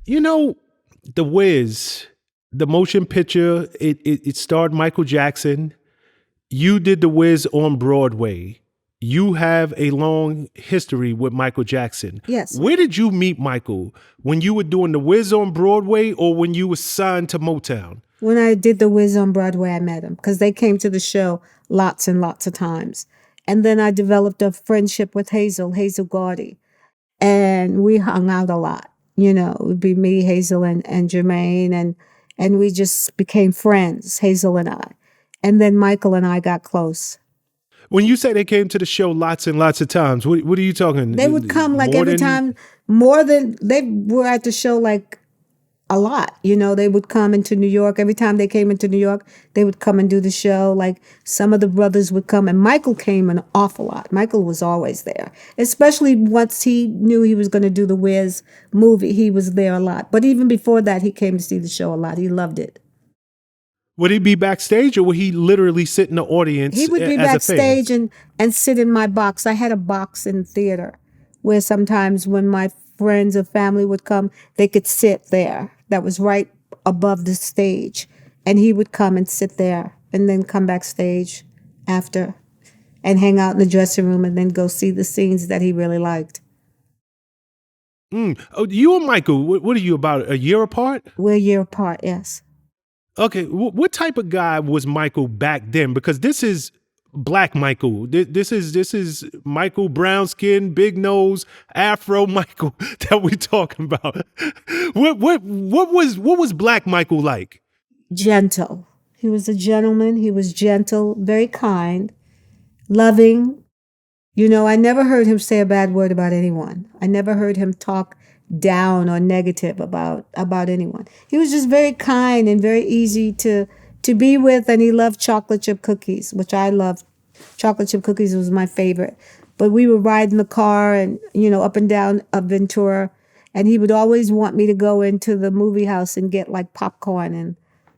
You know, The Wiz, the motion picture, it starred Michael Jackson. You did The Wiz on Broadway. You have a long history with Michael Jackson. Yes. Where did you meet Michael? When you were doing The Wiz on Broadway or when you were signed to Motown? When I did The Wiz on Broadway, I met him because they came to the show lots and lots of times. And then I developed a friendship with Hazel Gordy. And we hung out a lot. You know, it would be me, Hazel, and Jermaine. And we just became friends, Hazel and I. And then Michael and I got close. When you say they came to the show lots and lots of times, what are you talking? They would come like More every than- time, they were at the show like a lot. You know, they would come into New York. Every time they came into New York, they would come and do the show. Like some of the brothers would come, and Michael came an awful lot. Michael was always there, especially once he knew he was going to do the Wiz movie. He was there a lot. But even before that, he came to see the show a lot. He loved it. Would he be backstage or would he literally sit in the audience? He would be as a fan? backstage and sit in my box. I had a box in theater where sometimes when my friends or family would come, they could sit there. That was right above the stage. And he would come and sit there and then come backstage after and hang out in the dressing room and then go see the scenes that he really liked. Oh, you and Michael, what are you, about a year apart? We're a year apart, yes. Okay, what type of guy was Michael back then? Because this is Black Michael. This is Michael, brown skin, big nose, Afro Michael that we're talking about. What was Black Michael like? Gentle. He was a gentleman. He was gentle, very kind, loving. You know, I never heard him say a bad word about anyone. I never heard him talk down or negative about anyone. He was just very kind and very easy to be with, and he loved chocolate chip cookies, which I loved. Chocolate chip cookies was my favorite. But we would ride in the car and, you know, up and down Ventura, and he would always want me to go into the movie house and get like popcorn and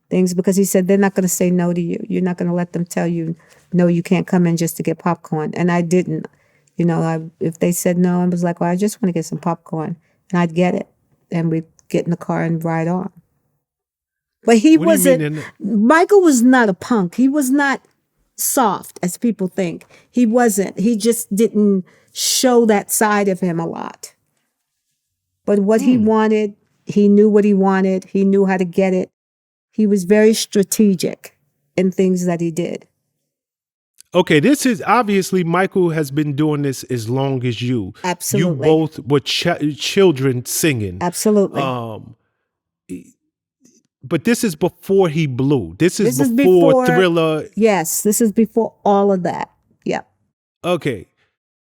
things because he said they're not going to say no to you. You're not going to let them tell you, no, you can't come in just to get popcorn. And I didn't. You know, if they said no, I was like, well, I just want to get some popcorn. And I'd get it. And we'd get in the car and ride on. But he wasn't, Michael was not a punk. He was not soft, as people think. He wasn't. He just didn't show that side of him a lot. But what he wanted, he knew what he wanted. He knew how to get it. He was very strategic in things that he did. Okay, this is obviously Michael has been doing this as long as you. Absolutely. You both were children singing. Absolutely. But this is before he blew. This is before Thriller. Yes, this is before all of that. Yeah. Okay.